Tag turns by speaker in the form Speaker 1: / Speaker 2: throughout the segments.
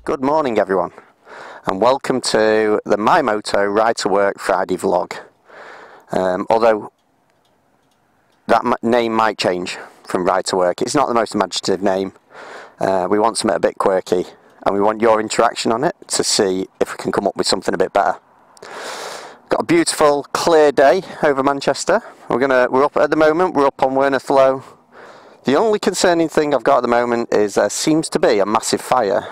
Speaker 1: Good morning everyone, and welcome to the MyMoto Ride to Work Friday vlog. Although that name might change from Ride to Work, it's not the most imaginative name. We want something a bit quirky, and we want your interaction on it to see if we can come up with something a bit better. Got a beautiful clear day over Manchester. We're up at the moment, we're up on Werneth Low. The only concerning thing I've got at the moment is there seems to be a massive fire.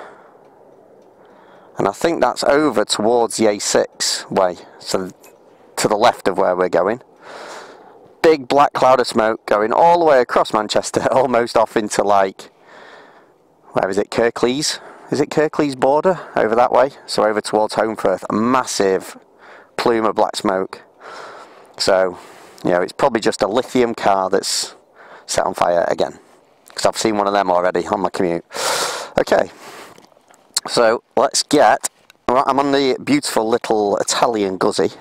Speaker 1: And I think that's over towards the A6 way, so to the left of where we're going. Big black cloud of smoke going all the way across Manchester, almost off into like, where is it, Kirklees? Is it Kirklees border? Over that way, so over towards Holmfirth. A massive plume of black smoke. So, you know, it's probably just a lithium car that's set on fire again. Because I've seen one of them already on my commute. Okay. So let's get, I'm on the beautiful little Italian Guzzi.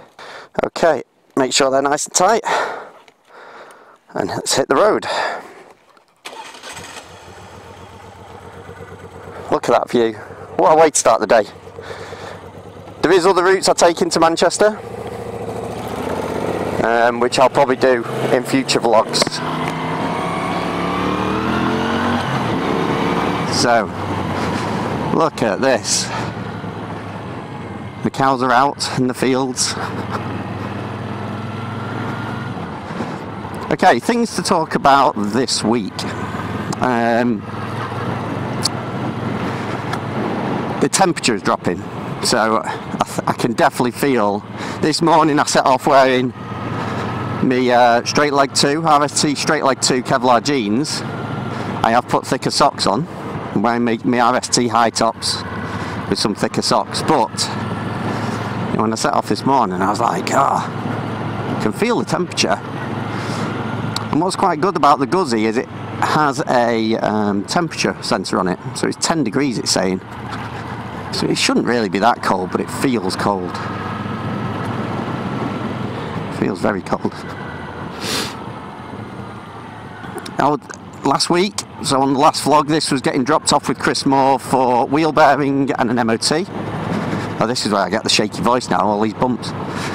Speaker 1: Okay, make sure they're nice and tight, and let's hit the road. Look at that view, what a way to start the day. There is other routes I take into Manchester, which I'll probably do in future vlogs. So, look at this. The cows are out in the fields. Okay, things to talk about this week. The temperature is dropping, so I can definitely feel. This morning I set off wearing my straight leg 2, RST straight leg 2 Kevlar jeans. I have put thicker socks on. I'm wearing my RST high tops with some thicker socks, but you know, when I set off this morning I was like, I can feel the temperature. And what's quite good about the Guzzi is it has a temperature sensor on it, so it's 10 degrees it's saying, so it shouldn't really be that cold, but it feels cold. It feels very cold. Now, last week, so on the last vlog, this was getting dropped off with Chris Moore for wheel bearing and an MOT. Oh, this is where I get the shaky voice now, all these bumps.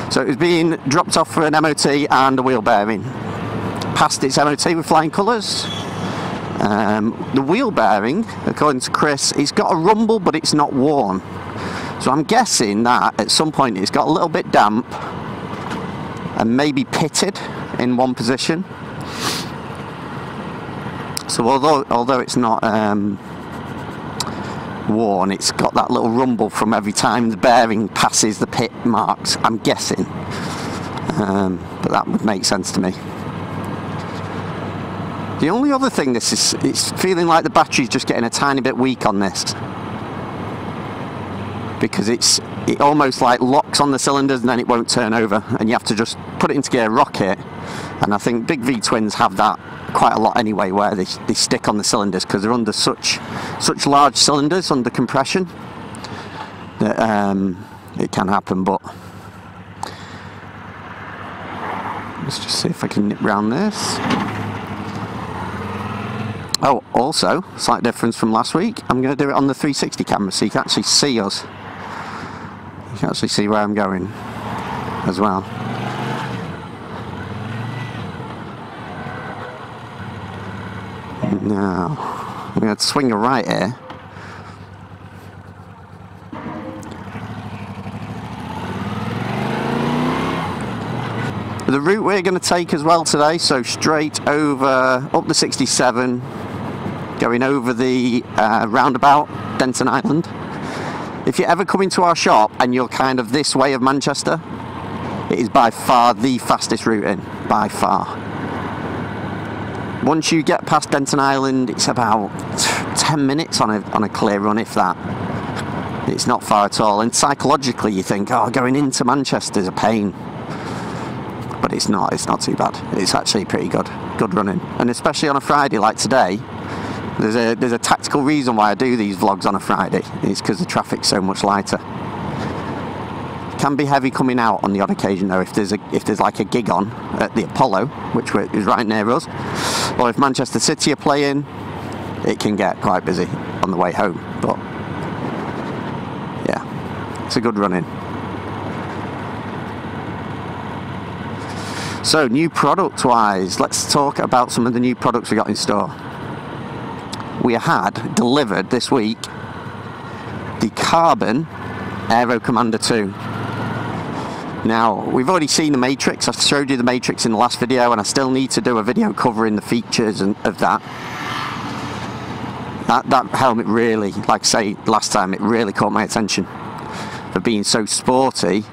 Speaker 1: So it was being dropped off for an MOT and a wheel bearing. Passed its MOT with flying colours. The wheel bearing, according to Chris, it's got a rumble but it's not worn. So I'm guessing that at some point it's got a little bit damp and maybe pitted in one position. So although it's not worn, it's got that little rumble from every time the bearing passes the pit marks, I'm guessing. But that would make sense to me. The only other thing, it's feeling like the battery's just getting a tiny bit weak on this. Because it almost like locks on the cylinders and then it won't turn over, and you have to just put it into gear, rock it. And I think big V twins have that quite a lot anyway, where they stick on the cylinders because they're under such large cylinders under compression that it can happen. But let's just see if I can nip round this. Oh, also, slight difference from last week, I'm going to do it on the 360 camera so you can actually see us. You can actually see where I'm going as well. Now, I'm going to swing a right here. The route we're going to take as well today, so straight over, up the 67, going over the roundabout, Denton Island. If you ever come into our shop and you're kind of this way of Manchester, it is by far the fastest route in, by far. Once you get past Denton Island, it's about 10 minutes on a clear run, if that. It's not far at all, and psychologically you think, oh, going into Manchester is a pain. But it's not too bad. It's actually pretty good running. And especially on a Friday like today, there's a tactical reason why I do these vlogs on a Friday. It's because the traffic's so much lighter. It can be heavy coming out on the odd occasion though, if there's like a gig on at the Apollo, which is right near us, or if Manchester City are playing, it can get quite busy on the way home. But It's a good run-in. So, new product-wise, let's talk about some of the new products we got in store. We had delivered this week the Carbon Airoh Commander 2. Now, we've already seen the Matryx. I showed you the Matryx in the last video, and I still need to do a video covering the features of that. That helmet really, like I say last time, it really caught my attention for being so sporty,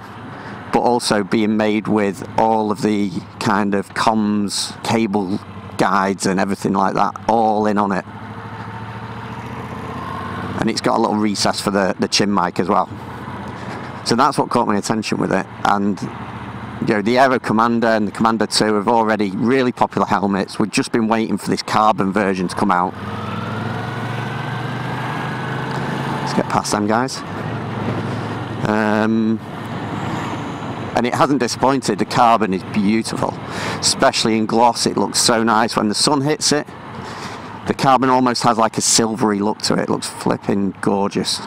Speaker 1: but also being made with all of the kind of comms, cable guides and everything like that all in on it. And it's got a little recess for the chin mic as well. So that's what caught my attention with it. And you know, the Airoh Commander and the Commander 2 have already really popular helmets. We've just been waiting for this carbon version to come out. Let's get past them, guys. And it hasn't disappointed. The carbon is beautiful, especially in gloss. It looks so nice when the sun hits it. The carbon almost has like a silvery look to it. It looks flipping gorgeous.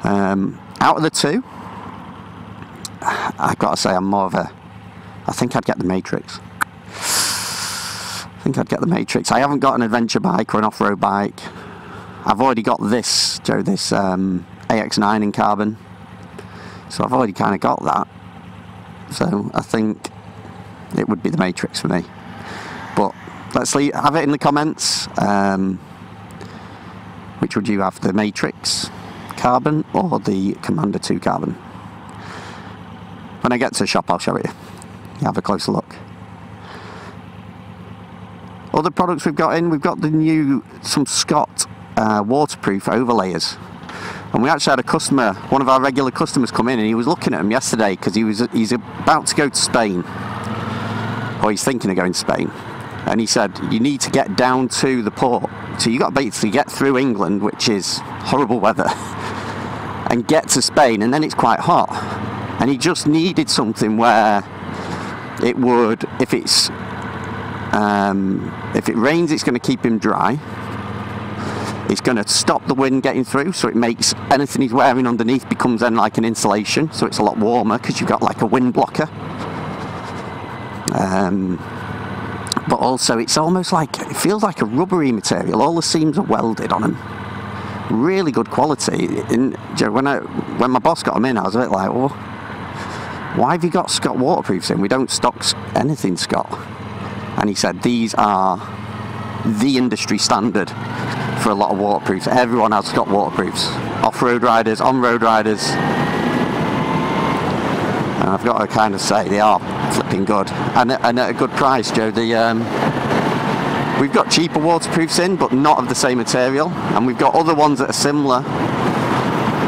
Speaker 1: Out of the two, I've got to say I'm more of a... I think I'd get the Matryx. I haven't got an adventure bike or an off-road bike. I've already got this, Joe, this AX9 in carbon. So I've already kind of got that. So I think it would be the Matryx for me. But let's have it in the comments. Which would you have, the Matryx carbon or the Commander 2 carbon? When I get to the shop, I'll show it you. Have a closer look. Other products we've got in, we've got the new, some Scott waterproof overlayers. And we actually had a customer, one of our regular customers, come in, and he was looking at them yesterday because he's about to go to Spain, or he's thinking of going to Spain. And he said, you need to get down to the port. So you got to basically get through England, which is horrible weather, and get to Spain, and then it's quite hot. And he just needed something where it would, if it rains, it's going to keep him dry. It's going to stop the wind getting through, so it makes anything he's wearing underneath becomes then like an insulation, so it's a lot warmer because you've got like a wind blocker. But also it's almost like, it feels like a rubbery material. All the seams are welded on them. Really good quality. When my boss got them in, I was a bit like, oh, why have you got Scott waterproofs in? We don't stock anything Scott. And he said these are the industry standard for a lot of waterproofs. Everyone has Scott waterproofs. Off-road riders, on-road riders. And I've got to kind of say, they are flipping good. And at a good price, Joe. We've got cheaper waterproofs in, but not of the same material. And we've got other ones that are similar.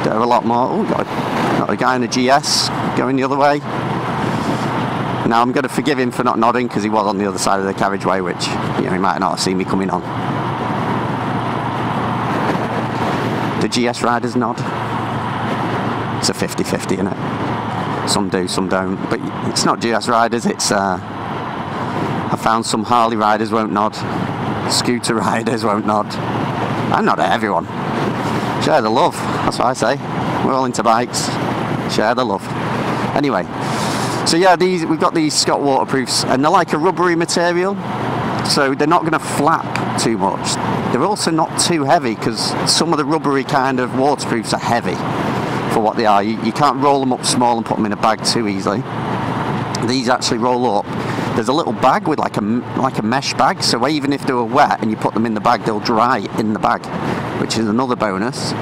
Speaker 1: They're a lot more... Oh, got a guy in a GS going the other way. Now, I'm going to forgive him for not nodding, because he was on the other side of the carriageway, which, you know, he might not have seen me coming on. The GS riders nod. It's a 50-50, isn't it? Some do, some don't. But it's not GS riders, it's... I found some Harley riders won't nod. Scooter riders won't nod. I nod at everyone. Share the love, that's what I say. We're all into bikes. Share the love. Anyway, so yeah, we've got these Scott waterproofs, and they're like a rubbery material, so they're not going to flap too much. They're also not too heavy, because some of the rubbery kind of waterproofs are heavy for what they are. You can't roll them up small and put them in a bag too easily. These actually roll up. There's a little bag with like a mesh bag, so even if they were wet and you put them in the bag, they'll dry in the bag, which is another bonus.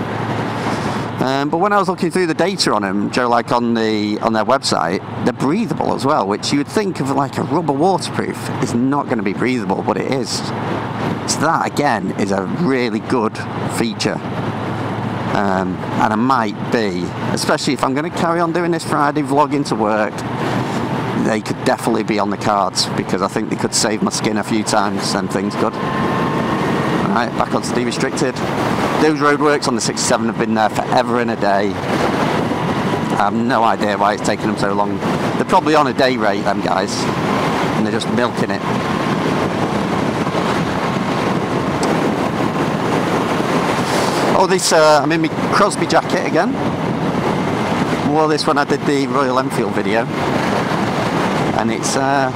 Speaker 1: But when I was looking through the data on them, Joe, like on their website, they're breathable as well, which you would think of like a rubber waterproof is not going to be breathable, but it is. So that again is a really good feature. And I might be, especially if I'm going to carry on doing this Friday vlog into work, they could definitely be on the cards, because I think they could save my skin a few times and things could. Alright, back onto the restricted. Those roadworks on the 67 have been there forever and a day. I have no idea why it's taken them so long. They're probably on a day rate, them guys, and they're just milking it. Oh, this, I'm in my Crosby jacket again. wore this when I did the Royal Enfield video, and it's a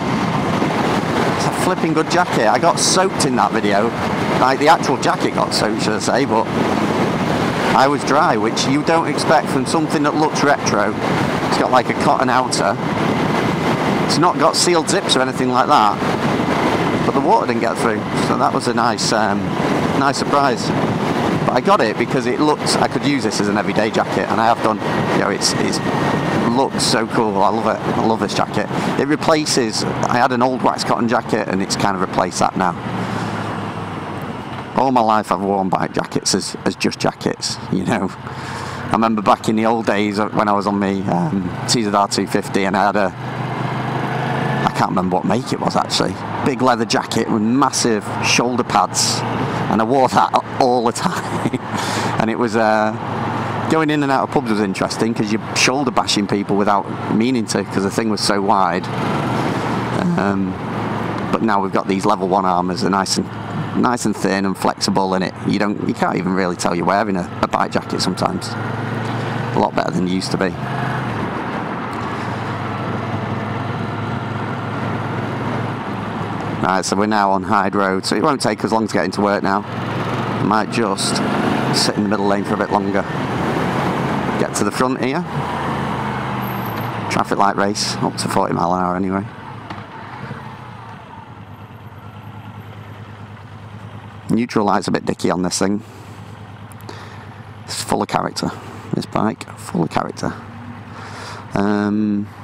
Speaker 1: flipping good jacket. I got soaked in that video, like the actual jacket got soaked, should I say, but I was dry, which you don't expect from something that looks retro. It's got like a cotton outer. It's not got sealed zips or anything like that, but the water didn't get through, so that was a nice nice surprise. But I got it because it looked, I could use this as an everyday jacket, and I have done. You know, it looks so cool. I love it. I love this jacket. It replaces, I had an old wax cotton jacket, and it's kind of replaced that now. All my life I've worn bike jackets as just jackets, you know. I remember back in the old days when I was on my TZR 250, and I had a, I can't remember what make it was actually, big leather jacket with massive shoulder pads, and I wore that all the time. And it was going in and out of pubs was interesting because you're shoulder bashing people without meaning to, because the thing was so wide. But now we've got these level 1 armours, they're nice and thin and flexible, and you can't even really tell you're wearing a bike jacket sometimes. A lot better than they used to be. Right, so we're now on Hyde Road, so it won't take us long to get into work now. I might just sit in the middle lane for a bit longer. Get to the front here. Traffic light race, up to 40 mile an hour anyway. Neutral light's a bit dicky on this thing. It's full of character, this bike, full of character.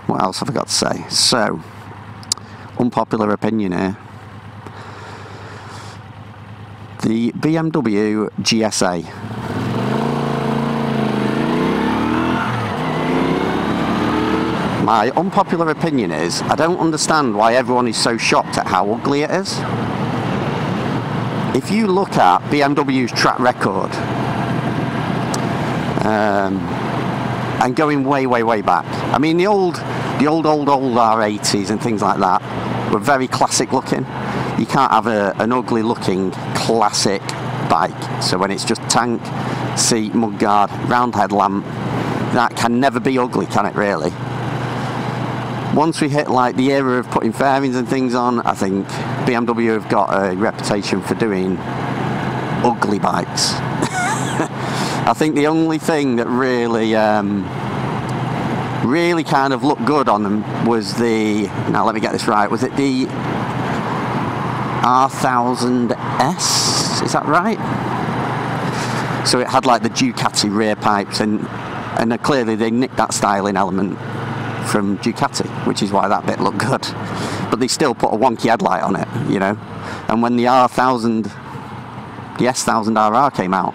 Speaker 1: What else have I got to say? So, unpopular opinion here. The BMW GSA. My unpopular opinion is, I don't understand why everyone is so shocked at how ugly it is. If you look at BMW's track record, and going way back, I mean the old R80s and things like that were very classic looking. You can't have an ugly looking classic bike. So when it's just tank, seat, mudguard, round headlamp, that can never be ugly, can it really? Once we hit like the era of putting fairings and things on, I think BMW have got a reputation for doing ugly bikes. I think the only thing that really kind of looked good on them was the, now let me get this right, was it the R1000S, is that right? So it had like the Ducati rear pipes, and clearly they nicked that styling element from Ducati, which is why that bit looked good. But they still put a wonky headlight on it, you know. And when the R1000, the S1000RR came out,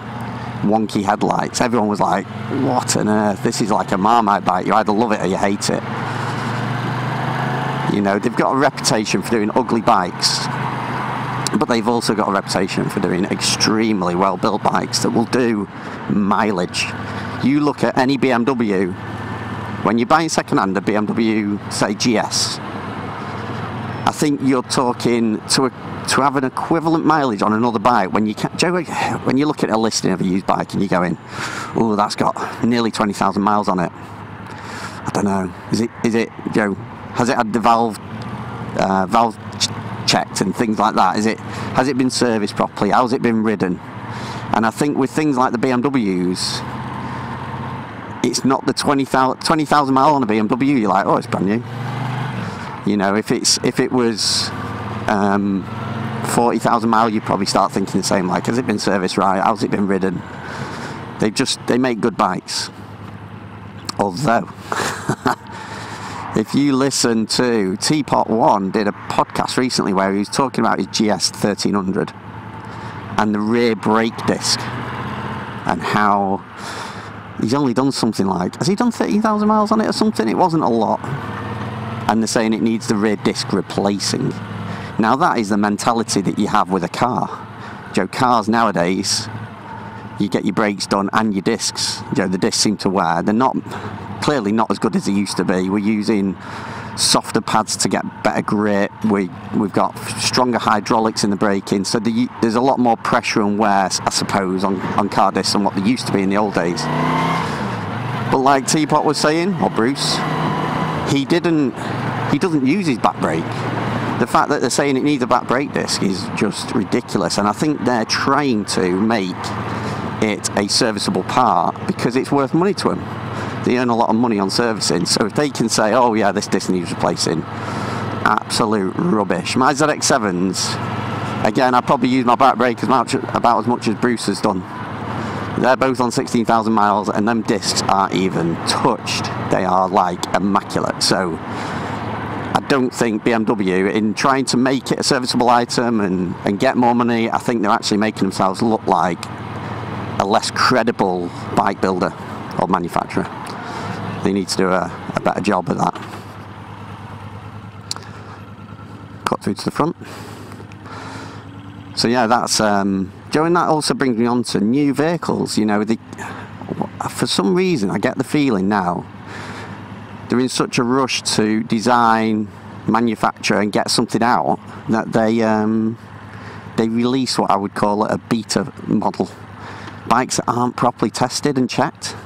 Speaker 1: wonky headlights, everyone was like, what on earth, this is like a Marmite bike, you either love it or you hate it. You know, they've got a reputation for doing ugly bikes, but they've also got a reputation for doing extremely well built bikes that will do mileage. You look at any BMW, when you're buying second-hand a BMW, say GS, I think you're talking to have an equivalent mileage on another bike. When you look at a listing of a used bike and you're going, oh, that's got nearly 20,000 miles on it. I don't know. Is it? You know, has it had the valve checked and things like that? Has it been serviced properly? How's it been ridden? And I think with things like the BMWs, it's not the 20,000 mile on a BMW, you're like, oh, it's brand new. You know, if it was 40,000 mile, you'd probably start thinking the same, like, has it been serviced right? How's it been ridden? They make good bikes. Although, if you listen to Teapot One did a podcast recently where he was talking about his GS 1300 and the rear brake disc, and how he's only done something like, has he done 13,000 miles on it or something? It wasn't a lot. And they're saying it needs the rear disc replacing. Now that is the mentality that you have with a car. Joe, cars nowadays, you get your brakes done and your discs. Joe, the discs seem to wear. They're clearly not as good as they used to be. We're using softer pads to get better grip. We've got stronger hydraulics in the braking, so there's a lot more pressure and wear, I suppose, on car discs than what there used to be in the old days. But like Teapot was saying, or Bruce, he doesn't use his back brake. The fact that they're saying it needs a back brake disc is just ridiculous, and I think they're trying to make it a serviceable part because it's worth money to them. They earn a lot of money on servicing, so if they can say, oh yeah, this disc needs replacing, absolute rubbish. My ZX7s, again, I probably use my back brake about as much as Bruce has done. They're both on 16,000 miles, and them discs aren't even touched. They are like immaculate. So I don't think BMW, in trying to make it a serviceable item and get more money, I think they're actually making themselves look like a less credible bike builder or manufacturer. They need to do a better job of that. Cut through to the front. So yeah, that's Joe, and that also brings me on to new vehicles. You know, for some reason I get the feeling now they're in such a rush to design, manufacture and get something out that they release what I would call a beta model. Bikes that aren't properly tested and checked.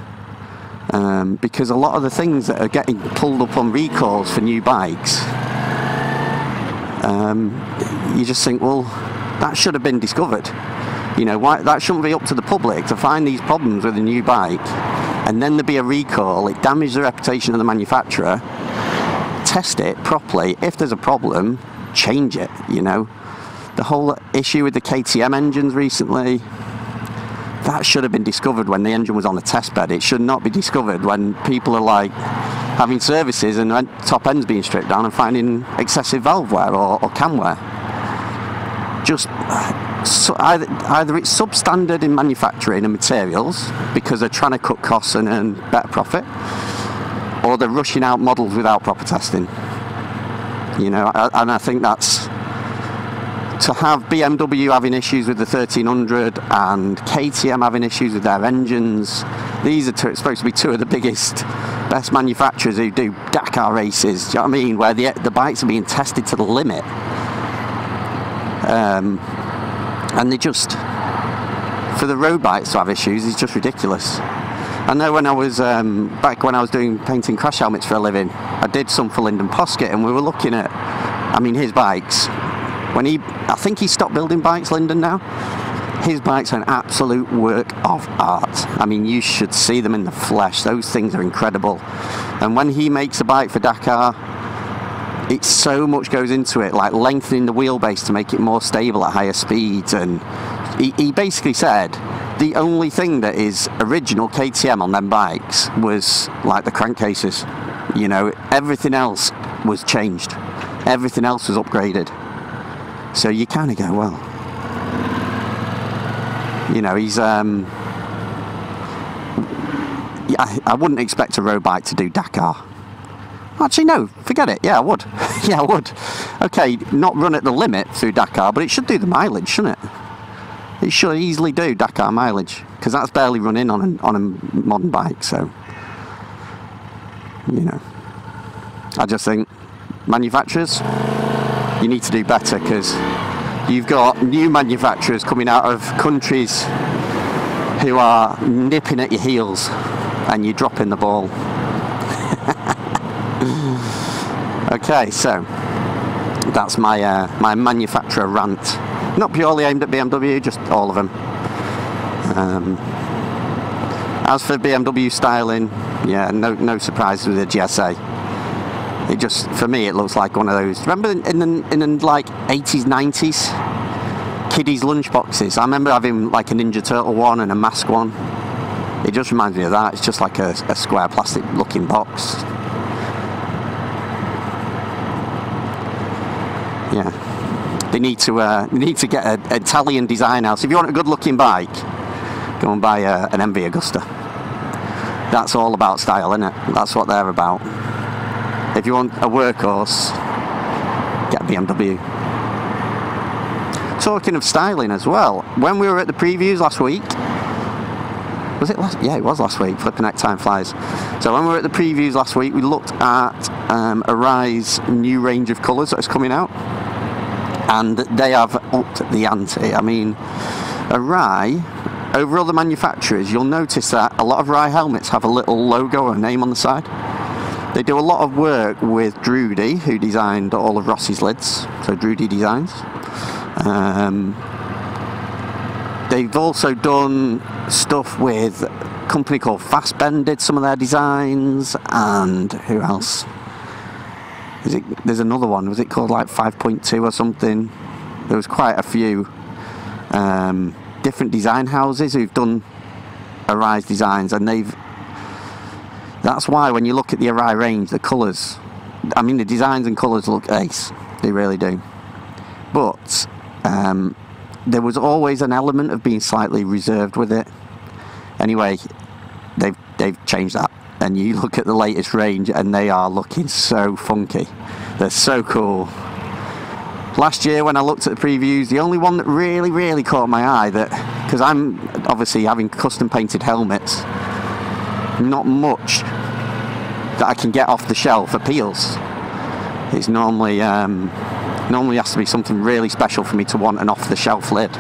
Speaker 1: Because a lot of the things that are getting pulled up on recalls for new bikes, you just think, well, that should have been discovered. You know, why that shouldn't be up to the public to find these problems with a new bike, and then there be a recall. It damages the reputation of the manufacturer. Test it properly. If there's a problem, change it. You know, the whole issue with the KTM engines recently, that should have been discovered when the engine was on the test bed. It should not be discovered when people are like having services and top ends being stripped down and finding excessive valve wear or cam wear. Just so either it's substandard in manufacturing and materials because they're trying to cut costs and earn better profit, or they're rushing out models without proper testing. You know, and I think that's, to have BMW having issues with the 1300 and KTM having issues with their engines. These are supposed to be two of the biggest, best manufacturers who do Dakar races, do you know what I mean, where the bikes are being tested to the limit. And they just, for the road bikes to have issues is just ridiculous. I know when I was, back when I was doing painting crash helmets for a living, I did some for Lyndon Poskett, and we were looking at, I mean, his bikes. When I think he stopped building bikes, Lyndon, now. His bikes are an absolute work of art. I mean, you should see them in the flesh. Those things are incredible. And when he makes a bike for Dakar, it's so much goes into it, like lengthening the wheelbase to make it more stable at higher speeds. And he basically said the only thing that is original KTM on them bikes was like the crankcases. You know, everything else was changed. Everything else was upgraded. So you kind of go, well, you know, he's, I wouldn't expect a road bike to do Dakar. Actually, no, forget it. Yeah, I would. Yeah, I would. Okay, not run at the limit through Dakar, but it should do the mileage, shouldn't it? It should easily do Dakar mileage, because that's barely run in on a modern bike, so, you know. I just think, manufacturers, you need to do better, because you've got new manufacturers coming out of countries who are nipping at your heels and you're dropping the ball. Okay, so that's my my manufacturer rant. Not purely aimed at BMW, just all of them. As for BMW styling, yeah, no surprises with the GSA. It just, for me, it looks like one of those. Remember in the like 80s, 90s, kiddies lunchboxes? I remember having like a Ninja Turtle one and a Mask one. It just reminds me of that. It's just like a square plastic looking box. Yeah, they need to get an Italian design house. If you want a good looking bike, go and buy an MV Agusta. That's all about style, isn't it? That's what they're about. If you want a workhorse, get a BMW. Talking of styling as well, when we were at the previews last week, was it last? Yeah, it was last week. Flipping heck, time flies. So when we were at the previews last week, we looked at Airai's new range of colours that is coming out, and they have upped the ante. I mean, Airoh over other manufacturers, you'll notice that a lot of Rye helmets have a little logo or name on the side. They do a lot of work with Drudy, who designed all of Rossi's lids, so Drudy Designs. They've also done stuff with a company called Fastbend, did some of their designs, and who else? There's another one, was it called like 5.2 or something? There was quite a few different design houses who've done Arise designs, and that's why when you look at the Arai range, the colours, I mean the designs and colours look ace, they really do. But there was always an element of being slightly reserved with it. Anyway, they've changed that, and you look at the latest range and they are looking so funky. They're so cool. Last year when I looked at the previews, the only one that really caught my eye, that because I'm obviously having custom painted helmets, not much that I can get off the shelf appeals. It's normally has to be something really special for me to want an off the shelf lid.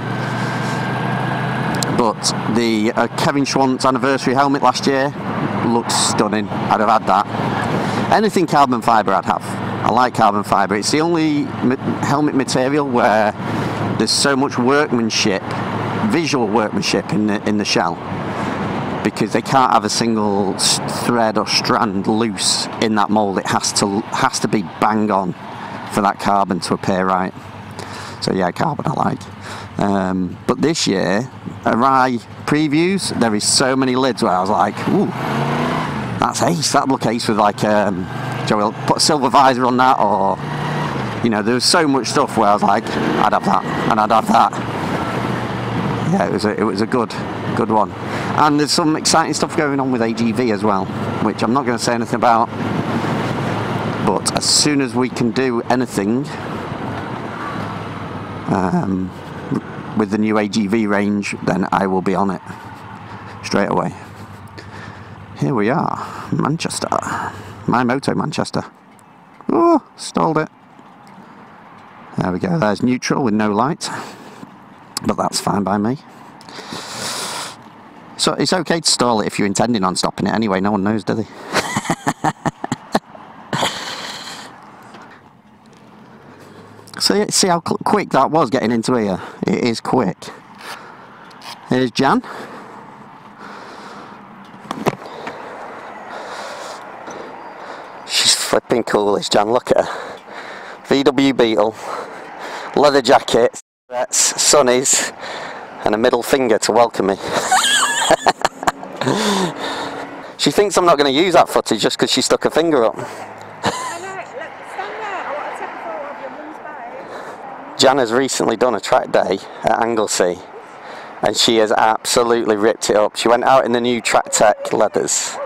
Speaker 1: But the Kevin Schwantz anniversary helmet last year looks stunning. I'd have had that. Anything carbon fibre I'd have. I like carbon fibre. It's the only helmet material where there's so much workmanship, visual workmanship in the shell, because they can't have a single thread or strand loose in that mould. It has to be bang on for that carbon to appear right. So yeah, carbon I like. But this year, Arai previews, there is so many lids where I was like, ooh, that's ace. That'd look ace with like, Joel, put a silver visor on that, or, you know, there was so much stuff where I was like, I'd have that, and I'd have that. Yeah, it was a good one. And there's some exciting stuff going on with AGV as well, which I'm not going to say anything about. But as soon as we can do anything with the new AGV range, then I will be on it straight away. Here we are, Manchester. MyMoto Manchester. Oh, stalled it. There we go, there's neutral with no light. But that's fine by me. So it's okay to stall it if you're intending on stopping it anyway, no one knows, do they? So see how quick that was getting into here? It is quick. Here's Jan. She's flipping cool, this Jan, look at her. VW Beetle, leather jacket, sunnies, and a middle finger to welcome me. She thinks I'm not going to use that footage just because she stuck her finger up. Jan has recently done a track day at Anglesey, and she has absolutely ripped it up. She went out in the new Track Tech leathers.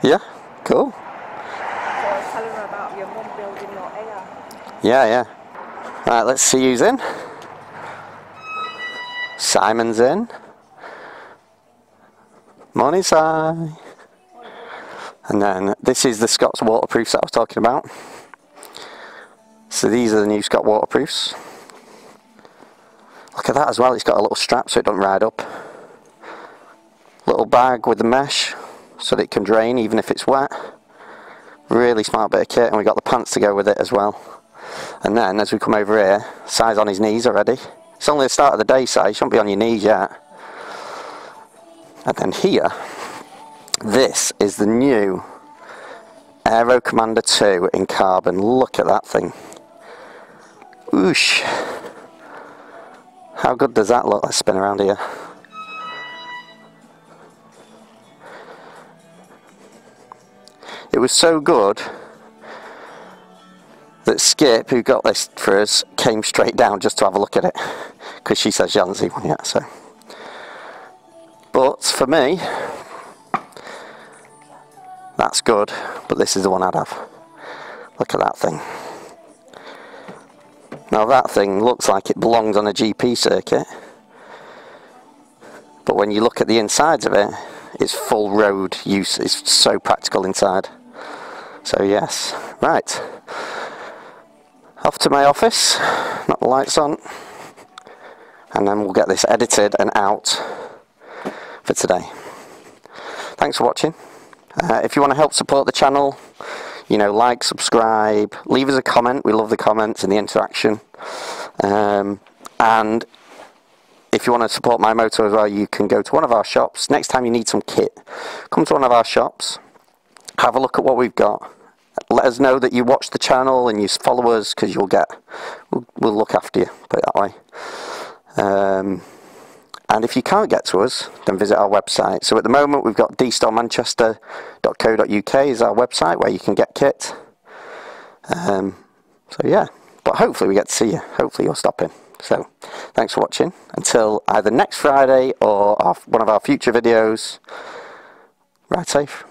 Speaker 1: Yeah, cool.
Speaker 2: So I was telling her about your mum building your AR.
Speaker 1: Yeah. Right, let's see who's in. Simon's in. Morning, Si. And then this is the Scott's waterproofs that I was talking about. So these are the new Scott waterproofs. Look at that as well, it's got a little strap so it doesn't ride up. Little bag with the mesh so that it can drain even if it's wet. Really smart bit of kit, and we got the pants to go with it as well. And then as we come over here, Si's on his knees already. It's only the start of the day, Si, you shouldn't be on your knees yet. And then here, this is the new Airoh Commander 2 in carbon. Look at that thing. Whoosh. How good does that look? Let's spin around here. It was so good that Skip, who got this for us, came straight down just to have a look at it, because she says she hasn't seen one yet. So, but for me, that's good, but this is the one I'd have. Look at that thing. Now that thing looks like it belongs on a GP circuit, but when you look at the insides of it, it's full road use. It's so practical inside. So yes, right. Off to my office, knock the lights on, and then we'll get this edited and out for today. Thanks for watching. If you want to help support the channel, you know, like, subscribe, leave us a comment. We love the comments and the interaction. And if you want to support MyMoto as well, you can go to one of our shops. Next time you need some kit, come to one of our shops, have a look at what we've got. Let us know that you watch the channel and you follow us, because we'll look after you, put it that way. And if you can't get to us, then visit our website. So at the moment we've got dstoremanchester.co.uk is our website where you can get kit. So yeah, but hopefully we get to see you. Hopefully you're stopping. So thanks for watching. Until either next Friday or one of our future videos, ride safe.